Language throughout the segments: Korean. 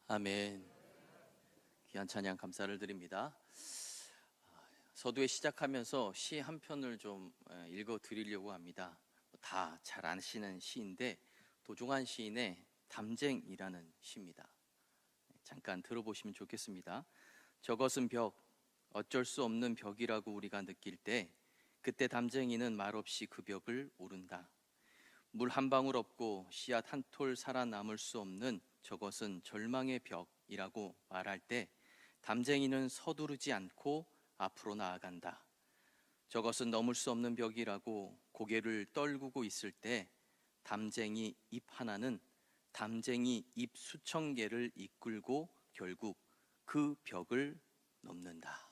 아멘. 귀한 찬양 감사를 드립니다. 서두에 시작하면서 시 한 편을 좀 읽어 드리려고 합니다. 다 잘 아시는 시인데 도종환 시인의 담쟁이라는 시입니다. 잠깐 들어보시면 좋겠습니다. 저것은 벽, 어쩔 수 없는 벽이라고 우리가 느낄 때 그때 담쟁이는 말없이 그 벽을 오른다. 물 한 방울 없고 씨앗 한 톨 살아남을 수 없는 저것은 절망의 벽이라고 말할 때 담쟁이는 서두르지 않고 앞으로 나아간다. 저것은 넘을 수 없는 벽이라고 고개를 떨구고 있을 때 담쟁이 잎 하나는 담쟁이 잎 수천 개를 이끌고 결국 그 벽을 넘는다.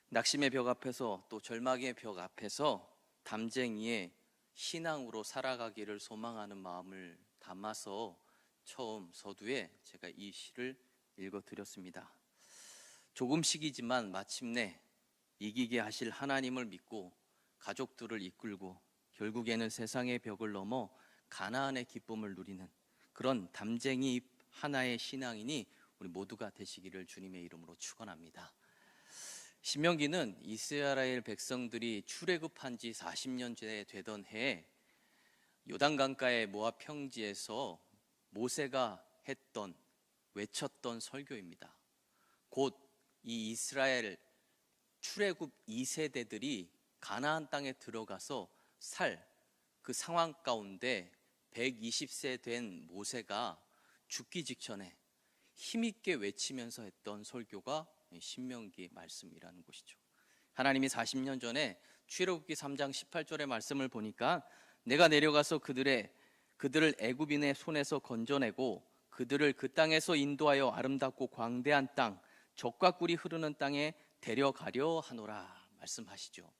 낙심의 벽 앞에서 또 절망의 벽 앞에서 담쟁이의 신앙으로 살아가기를 소망하는 마음을 담아서 처음 서두에 제가 이 시를 읽어드렸습니다. 조금씩이지만 마침내 이기게 하실 하나님을 믿고 가족들을 이끌고 결국에는 세상의 벽을 넘어 가나안의 기쁨을 누리는 그런 담쟁이 하나의 신앙인이 우리 모두가 되시기를 주님의 이름으로 축원합니다. 신명기는 이스라엘 백성들이 출애굽한 지 40년째 되던 해에 요단강가의 모압 평지에서 모세가 외쳤던 설교입니다. 곧 이 이스라엘 출애굽 2세대들이 가나안 땅에 들어가서 살 그 상황 가운데 120세 된 모세가 죽기 직전에 힘있게 외치면서 했던 설교가 신명기 말씀이라는 것이죠. 하나님이 40년 전에 출애굽기 3장 18절의 말씀을 보니까 내가 내려가서 그들을 애굽인의 손에서 건져내고 그들을 그 땅에서 인도하여 아름답고 광대한 땅 젖과 꿀이 흐르는 땅에 데려가려 하노라 말씀하시죠.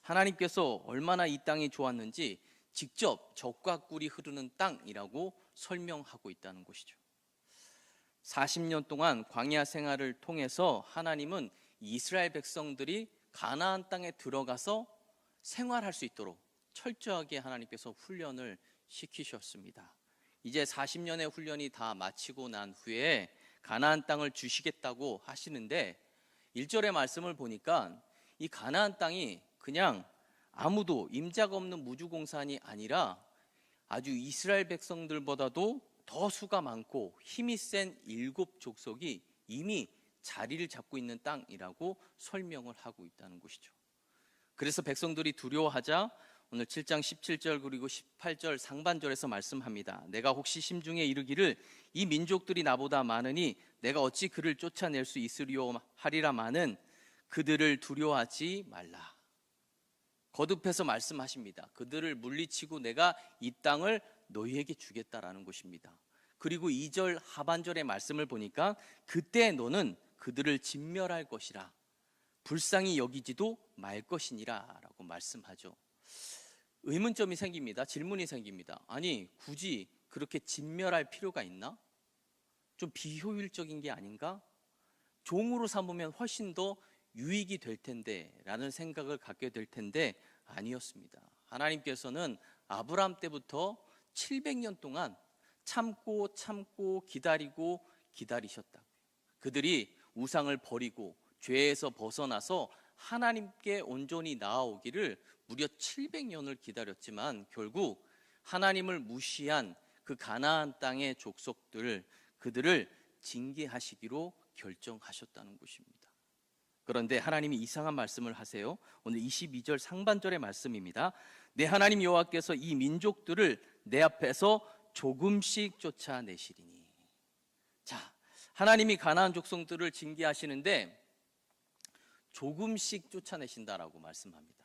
하나님께서 얼마나 이 땅이 좋았는지 직접 젖과 꿀이 흐르는 땅이라고 설명하고 있다는 것이죠. 40년 동안 광야 생활을 통해서 하나님은 이스라엘 백성들이 가나안 땅에 들어가서 생활할 수 있도록 철저하게 하나님께서 훈련을 시키셨습니다. 이제 40년의 훈련이 다 마치고 난 후에 가나안 땅을 주시겠다고 하시는데 1절의 말씀을 보니까 이 가나안 땅이 그냥 아무도 임자가 없는 무주공산이 아니라 아주 이스라엘 백성들보다도 더 수가 많고 힘이 센 7족속이 이미 자리를 잡고 있는 땅이라고 설명을 하고 있다는 것이죠. 그래서 백성들이 두려워하자 오늘 7장 17절 그리고 18절 상반절에서 말씀합니다. 내가 혹시 심중에 이르기를 이 민족들이 나보다 많으니 내가 어찌 그를 쫓아낼 수 있으리요 하리라마는 그들을 두려워하지 말라. 거듭해서 말씀하십니다. 그들을 물리치고 내가 이 땅을 너희에게 주겠다라는 것입니다. 그리고 2절 하반절의 말씀을 보니까 그때 너는 그들을 진멸할 것이라 불쌍히 여기지도 말 것이니라 라고 말씀하죠. 의문점이 생깁니다. 질문이 생깁니다. 아니 굳이 그렇게 진멸할 필요가 있나? 좀 비효율적인 게 아닌가? 종으로 삼으면 훨씬 더 유익이 될 텐데 라는 생각을 갖게 될 텐데 아니었습니다. 하나님께서는 아브라함 때부터 700년 동안 참고 기다리셨다. 그들이 우상을 버리고 죄에서 벗어나서 하나님께 온전히 나아오기를 무려 700년을 기다렸지만 결국 하나님을 무시한 그 가나안 땅의 족속들 그들을 징계하시기로 결정하셨다는 것입니다. 그런데 하나님이 이상한 말씀을 하세요. 오늘 22절 상반절의 말씀입니다. 내 하나님 여호와께서 이 민족들을 내 앞에서 조금씩 쫓아내시리니. 자, 하나님이 가나안 족속들을 징계하시는데 조금씩 쫓아내신다라고 말씀합니다.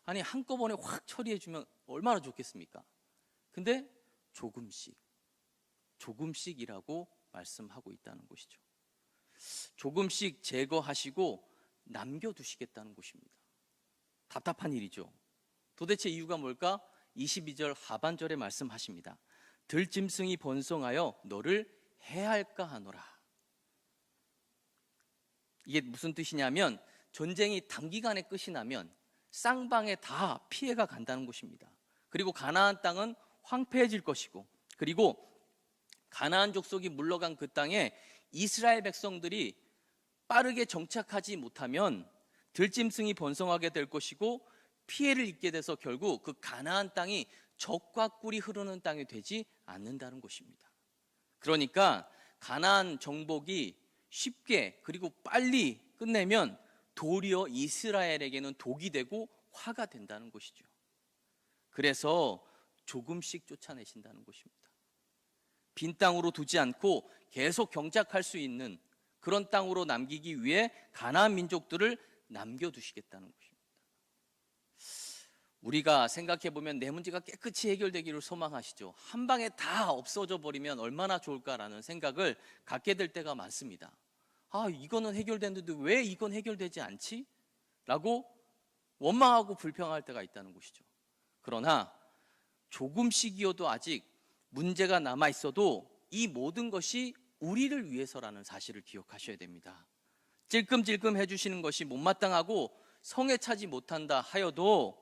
아니 한꺼번에 확 처리해주면 얼마나 좋겠습니까? 근데 조금씩이라고 말씀하고 있다는 것이죠. 조금씩 제거하시고 남겨두시겠다는 것입니다. 답답한 일이죠. 도대체 이유가 뭘까? 22절 하반절에 말씀하십니다. 들짐승이 번성하여 너를 해할까 하노라. 이게 무슨 뜻이냐면 전쟁이 단기간에 끝이 나면 쌍방에 다 피해가 간다는 것입니다. 그리고 가나안 땅은 황폐해질 것이고 그리고 가나안 족속이 물러간 그 땅에 이스라엘 백성들이 빠르게 정착하지 못하면 들짐승이 번성하게 될 것이고 피해를 입게 돼서 결국 그 가나안 땅이 젖과 꿀이 흐르는 땅이 되지 않는다는 것입니다. 그러니까 가나안 정복이 쉽게 그리고 빨리 끝내면 도리어 이스라엘에게는 독이 되고 화가 된다는 것이죠. 그래서 조금씩 쫓아내신다는 것입니다. 빈 땅으로 두지 않고 계속 경작할 수 있는 그런 땅으로 남기기 위해 가나안 민족들을 남겨두시겠다는 것입니다. 우리가 생각해보면 내 문제가 깨끗이 해결되기를 소망하시죠. 한 방에 다 없어져 버리면 얼마나 좋을까라는 생각을 갖게 될 때가 많습니다. 아, 이거는 해결됐는데 왜 이건 해결되지 않지? 라고 원망하고 불평할 때가 있다는 것이죠. 그러나 조금씩이어도 아직 문제가 남아 있어도 이 모든 것이 우리를 위해서라는 사실을 기억하셔야 됩니다. 찔끔찔끔 해주시는 것이 못마땅하고 성에 차지 못한다 하여도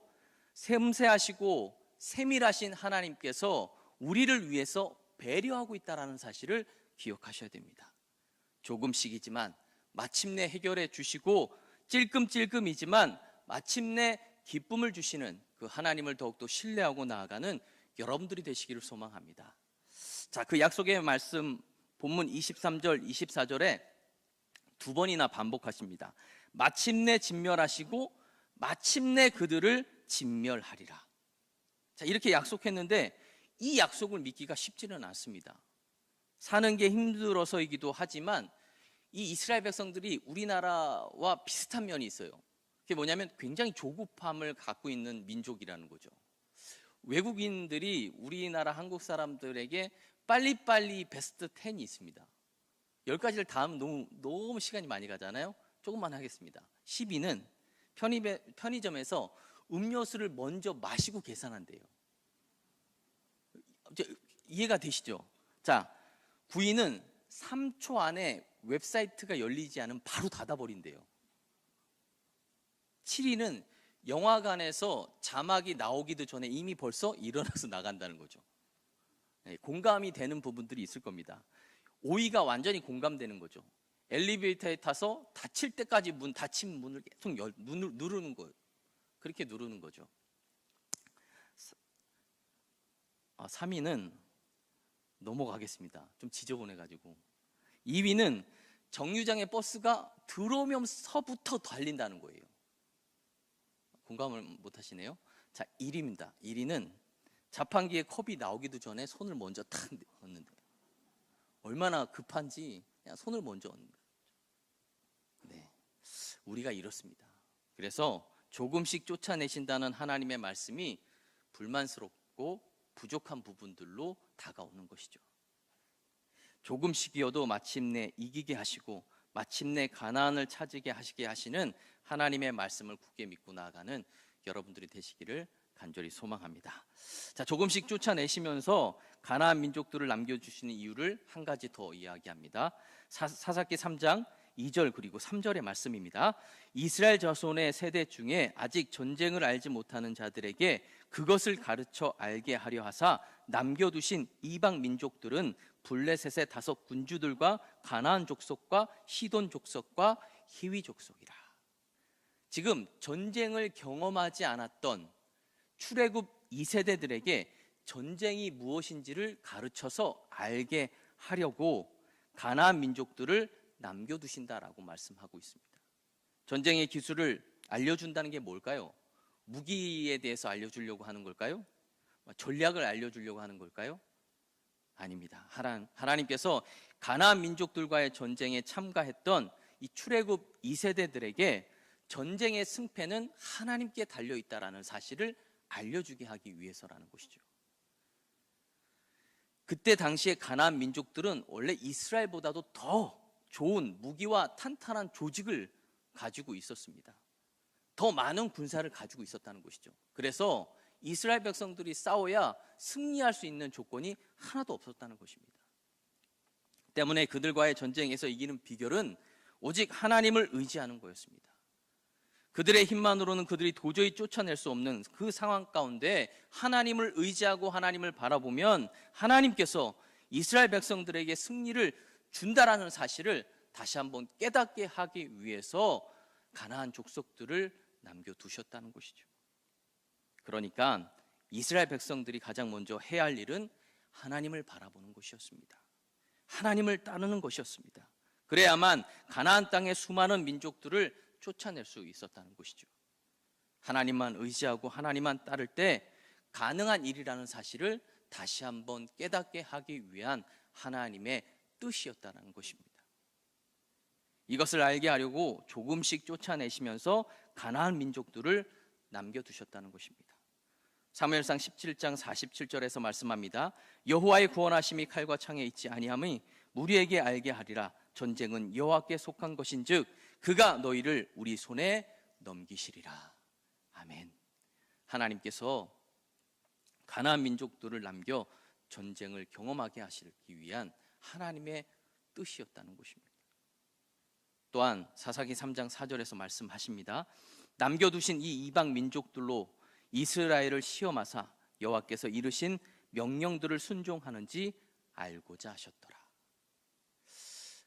섬세하시고 세밀하신 하나님께서 우리를 위해서 배려하고 있다는 사실을 기억하셔야 됩니다. 조금씩이지만 마침내 해결해 주시고 찔끔찔끔이지만 마침내 기쁨을 주시는 그 하나님을 더욱더 신뢰하고 나아가는 여러분들이 되시기를 소망합니다. 자, 그 약속의 말씀 본문 23절, 24절에 두 번이나 반복하십니다. 마침내 진멸하시고 마침내 그들을 진멸하리라. 자, 이렇게 약속했는데 이 약속을 믿기가 쉽지는 않습니다. 사는 게 힘들어서이기도 하지만 이 이스라엘 백성들이 우리나라와 비슷한 면이 있어요. 그게 뭐냐면 굉장히 조급함을 갖고 있는 민족이라는 거죠. 외국인들이 우리나라 한국 사람들에게 빨리빨리 베스트 10이 있습니다. 10가지를 다 하면 너무 시간이 많이 가잖아요. 조금만 하겠습니다. 10위는 편의점에서 음료수를 먼저 마시고 계산한대요. 이해가 되시죠? 자, 9위는 3초 안에 웹사이트가 열리지 않으면 바로 닫아버린대요. 7위는 영화관에서 자막이 나오기도 전에 이미 벌써 일어나서 나간다는 거죠. 네, 공감이 되는 부분들이 있을 겁니다. 5위가 완전히 공감되는 거죠. 엘리베이터에 타서 닫힐 때까지 닫힌 문을 계속 누르는 거예요. 그렇게 누르는 거죠. 3위는 넘어가겠습니다. 좀 지저분해가지고. 2위는 정류장에 버스가 들어오면서부터 달린다는 거예요. 공감을 못 하시네요. 자, 1위입니다. 1위는 자판기에 컵이 나오기도 전에 손을 먼저 탁 넣는데 얼마나 급한지 그냥 손을 먼저 얹는 거죠. 네, 우리가 이렇습니다. 그래서 조금씩 쫓아내신다는 하나님의 말씀이 불만스럽고 부족한 부분들로 다가오는 것이죠. 조금씩이어도 마침내 이기게 하시고 마침내 가나안을 차지게 하시게 하시는 하나님의 말씀을 굳게 믿고 나아가는 여러분들이 되시기를 간절히 소망합니다. 자, 조금씩 쫓아내시면서 가나안 민족들을 남겨주시는 이유를 한 가지 더 이야기합니다. 사사기 3장 2절 그리고 3절의 말씀입니다. 이스라엘 자손의 세대 중에 아직 전쟁을 알지 못하는 자들에게 그것을 가르쳐 알게 하려 하사 남겨두신 이방 민족들은 블레셋의 5 군주들과 가나안 족속과 시돈 족속과 히위 족속이라. 지금 전쟁을 경험하지 않았던 출애굽 2세대들에게 전쟁이 무엇인지를 가르쳐서 알게 하려고 가나안 민족들을 남겨두신다라고 말씀하고 있습니다. 전쟁의 기술을 알려준다는 게 뭘까요? 무기에 대해서 알려주려고 하는 걸까요? 전략을 알려주려고 하는 걸까요? 아닙니다. 하나님께서 가나안 민족들과의 전쟁에 참가했던 이 출애굽 2세대들에게 전쟁의 승패는 하나님께 달려있다라는 사실을 알려주게 하기 위해서라는 것이죠. 그때 당시에 가나안 민족들은 원래 이스라엘보다도 더 좋은 무기와 탄탄한 조직을 가지고 있었습니다. 더 많은 군사를 가지고 있었다는 것이죠. 그래서 이스라엘 백성들이 싸워야 승리할 수 있는 조건이 하나도 없었다는 것입니다. 때문에 그들과의 전쟁에서 이기는 비결은 오직 하나님을 의지하는 거였습니다. 그들의 힘만으로는 그들이 도저히 쫓아낼 수 없는 그 상황 가운데 하나님을 의지하고 하나님을 바라보면 하나님께서 이스라엘 백성들에게 승리를 준다라는 사실을 다시 한번 깨닫게 하기 위해서 가나안 족속들을 남겨두셨다는 것이죠. 그러니까 이스라엘 백성들이 가장 먼저 해야 할 일은 하나님을 바라보는 것이었습니다. 하나님을 따르는 것이었습니다. 그래야만 가나안 땅의 수많은 민족들을 쫓아낼 수 있었다는 것이죠. 하나님만 의지하고 하나님만 따를 때 가능한 일이라는 사실을 다시 한번 깨닫게 하기 위한 하나님의 뜻이었다는 것입니다. 이것을 알게 하려고 조금씩 쫓아내시면서 가나안 민족들을 남겨두셨다는 것입니다. 사무엘상 17장 47절에서 말씀합니다. 여호와의 구원하심이 칼과 창에 있지 아니함이 무리에게 알게 하리라. 전쟁은 여호와께 속한 것인즉 그가 너희를 우리 손에 넘기시리라. 아멘. 하나님께서 가나안 민족들을 남겨 전쟁을 경험하게 하시기 위한 하나님의 뜻이었다는 것입니다. 또한 사사기 3장 4절에서 말씀하십니다. 남겨두신 이 이방 민족들로 이스라엘을 시험하사 여호와께서 이르신 명령들을 순종하는지 알고자 하셨더라.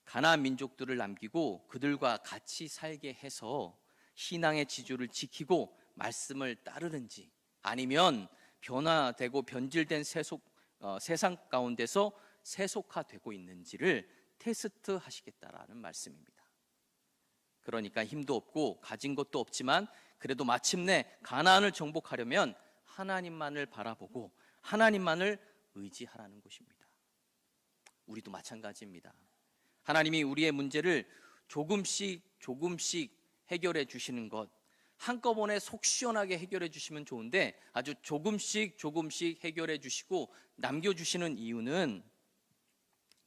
가나안 민족들을 남기고 그들과 같이 살게 해서 신앙의 지주를 지키고 말씀을 따르는지, 아니면 변화되고 변질된 세상 가운데서 세속화되고 있는지를 테스트 하시겠다라는 말씀입니다. 그러니까 힘도 없고 가진 것도 없지만 그래도 마침내 가나안을 정복하려면 하나님만을 바라보고 하나님만을 의지하라는 것입니다. 우리도 마찬가지입니다. 하나님이 우리의 문제를 조금씩 해결해 주시는 것, 한꺼번에 속 시원하게 해결해 주시면 좋은데 아주 조금씩 해결해 주시고 남겨주시는 이유는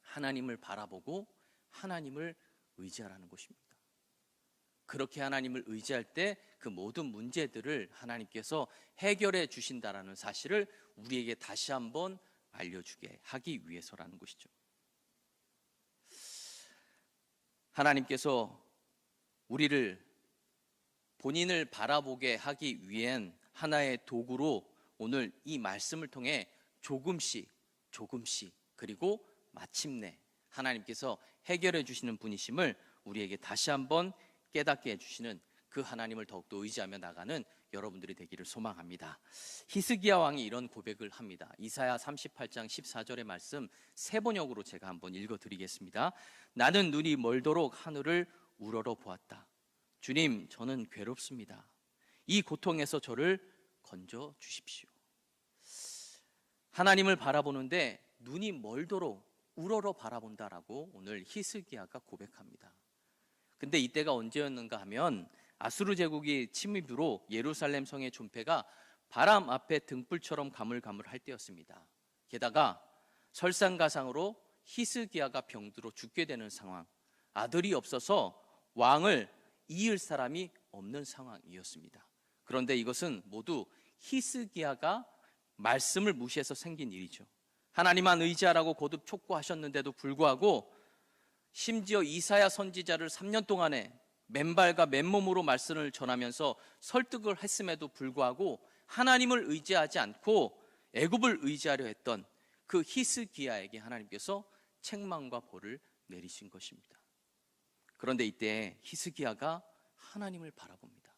하나님을 바라보고 하나님을 의지하라는 것입니다. 그렇게 하나님을 의지할 때 그 모든 문제들을 하나님께서 해결해 주신다라는 사실을 우리에게 다시 한번 알려주게 하기 위해서라는 것이죠. 하나님께서 우리를 본인을 바라보게 하기 위한 하나의 도구로 오늘 이 말씀을 통해 조금씩 그리고 마침내 하나님께서 해결해 주시는 분이심을 우리에게 다시 한번 깨닫게 해주시는 그 하나님을 더욱더 의지하며 나가는 여러분들이 되기를 소망합니다. 히스기야 왕이 이런 고백을 합니다. 이사야 38장 14절의 말씀 세 번역으로 제가 한번 읽어드리겠습니다. 나는 눈이 멀도록 하늘을 우러러 보았다. 주님, 저는 괴롭습니다. 이 고통에서 저를 건져 주십시오. 하나님을 바라보는데 눈이 멀도록 우러러 바라본다라고 오늘 히스기야가 고백합니다. 근데 이때가 언제였는가 하면 아수르 제국이 침입으로 예루살렘 성의 존폐가 바람 앞에 등불처럼 가물가물할 때였습니다. 게다가 설상가상으로 히스기야가 병들어 죽게 되는 상황, 아들이 없어서 왕을 이을 사람이 없는 상황이었습니다. 그런데 이것은 모두 히스기야가 말씀을 무시해서 생긴 일이죠. 하나님만 의지하라고 거듭 촉구하셨는데도 불구하고 심지어 이사야 선지자를 3년 동안에 맨발과 맨몸으로 말씀을 전하면서 설득을 했음에도 불구하고 하나님을 의지하지 않고 애굽을 의지하려 했던 그 히스기야에게 하나님께서 책망과 벌을 내리신 것입니다. 그런데 이때 히스기야가 하나님을 바라봅니다.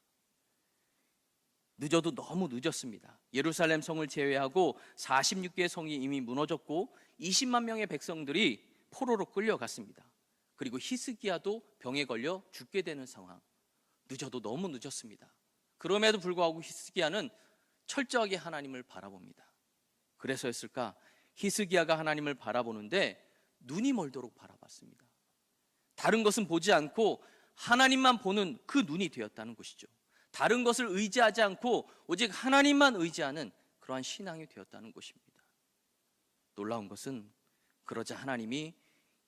늦어도 너무 늦었습니다. 예루살렘 성을 제외하고 46개의 성이 이미 무너졌고 20만 명의 백성들이 포로로 끌려갔습니다. 그리고 히스기야도 병에 걸려 죽게 되는 상황. 늦어도 너무 늦었습니다. 그럼에도 불구하고 히스기야는 철저하게 하나님을 바라봅니다. 그래서였을까? 히스기야가 하나님을 바라보는데 눈이 멀도록 바라봤습니다. 다른 것은 보지 않고 하나님만 보는 그 눈이 되었다는 것이죠. 다른 것을 의지하지 않고 오직 하나님만 의지하는 그러한 신앙이 되었다는 것입니다. 놀라운 것은 그러자 하나님이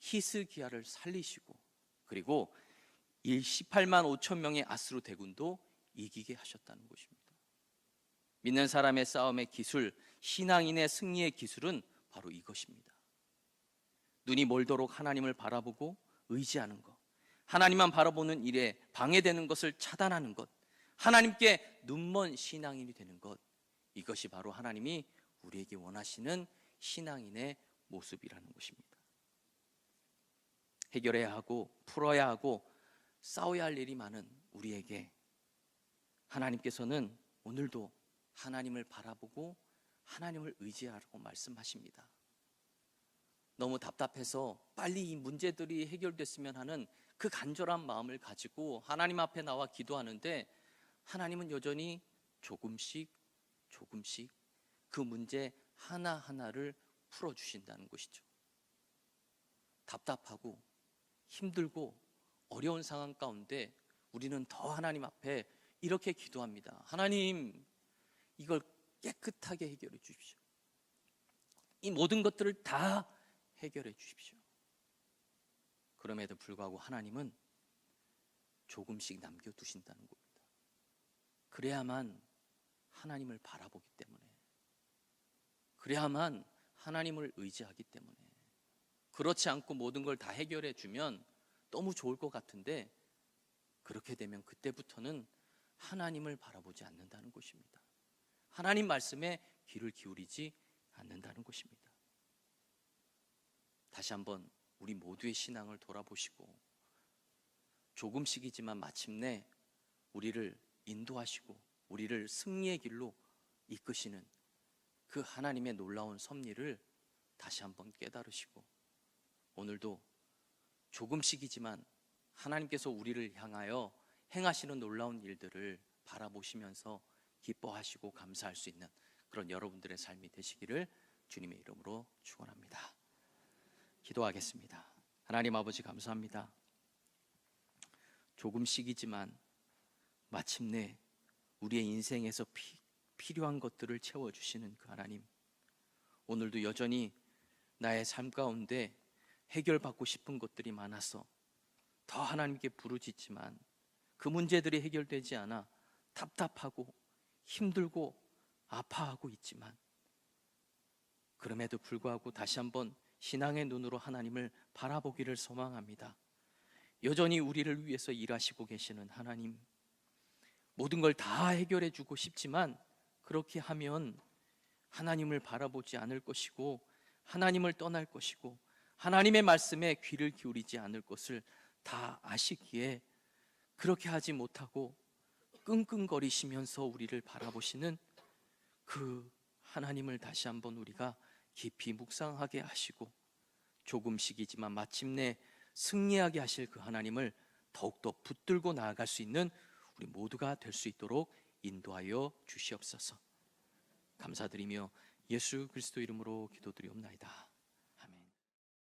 히스기야를 살리시고 그리고 18만 5천 명의 아수르 대군도 이기게 하셨다는 것입니다. 믿는 사람의 싸움의 기술, 신앙인의 승리의 기술은 바로 이것입니다. 눈이 멀도록 하나님을 바라보고 의지하는 것, 하나님만 바라보는 일에 방해되는 것을 차단하는 것, 하나님께 눈먼 신앙인이 되는 것, 이것이 바로 하나님이 우리에게 원하시는 신앙인의 모습이라는 것입니다. 해결해야 하고 풀어야 하고 싸워야 할 일이 많은 우리에게 하나님께서는 오늘도 하나님을 바라보고 하나님을 의지하라고 말씀하십니다. 너무 답답해서 빨리 이 문제들이 해결됐으면 하는 그 간절한 마음을 가지고 하나님 앞에 나와 기도하는데 하나님은 여전히 조금씩 그 문제 하나하나를 풀어주신다는 것이죠. 답답하고 힘들고 어려운 상황 가운데 우리는 더 하나님 앞에 이렇게 기도합니다. 하나님, 이걸 깨끗하게 해결해 주십시오. 이 모든 것들을 다 해결해 주십시오. 그럼에도 불구하고 하나님은 조금씩 남겨두신다는 겁니다. 그래야만 하나님을 바라보기 때문에, 그래야만 하나님을 의지하기 때문에. 그렇지 않고 모든 걸 다 해결해 주면 너무 좋을 것 같은데 그렇게 되면 그때부터는 하나님을 바라보지 않는다는 것입니다. 하나님 말씀에 귀를 기울이지 않는다는 것입니다. 다시 한번 우리 모두의 신앙을 돌아보시고 조금씩이지만 마침내 우리를 인도하시고 우리를 승리의 길로 이끄시는 그 하나님의 놀라운 섭리를 다시 한번 깨달으시고 오늘도 조금씩이지만 하나님께서 우리를 향하여 행하시는 놀라운 일들을 바라보시면서 기뻐하시고 감사할 수 있는 그런 여러분들의 삶이 되시기를 주님의 이름으로 축원합니다. 기도하겠습니다. 하나님 아버지, 감사합니다. 조금씩이지만 마침내 우리의 인생에서 필요한 것들을 채워주시는 그 하나님, 오늘도 여전히 나의 삶 가운데 해결받고 싶은 것들이 많아서 더 하나님께 부르짖지만 그 문제들이 해결되지 않아 답답하고 힘들고 아파하고 있지만 그럼에도 불구하고 다시 한번 신앙의 눈으로 하나님을 바라보기를 소망합니다. 여전히 우리를 위해서 일하시고 계시는 하나님, 모든 걸 다 해결해 주고 싶지만 그렇게 하면 하나님을 바라보지 않을 것이고 하나님을 떠날 것이고 하나님의 말씀에 귀를 기울이지 않을 것을 다 아시기에 그렇게 하지 못하고 끙끙거리시면서 우리를 바라보시는 그 하나님을 다시 한번 우리가 깊이 묵상하게 하시고 조금씩이지만 마침내 승리하게 하실 그 하나님을 더욱더 붙들고 나아갈 수 있는 우리 모두가 될 수 있도록 인도하여 주시옵소서. 감사드리며 예수 그리스도 이름으로 기도드리옵나이다.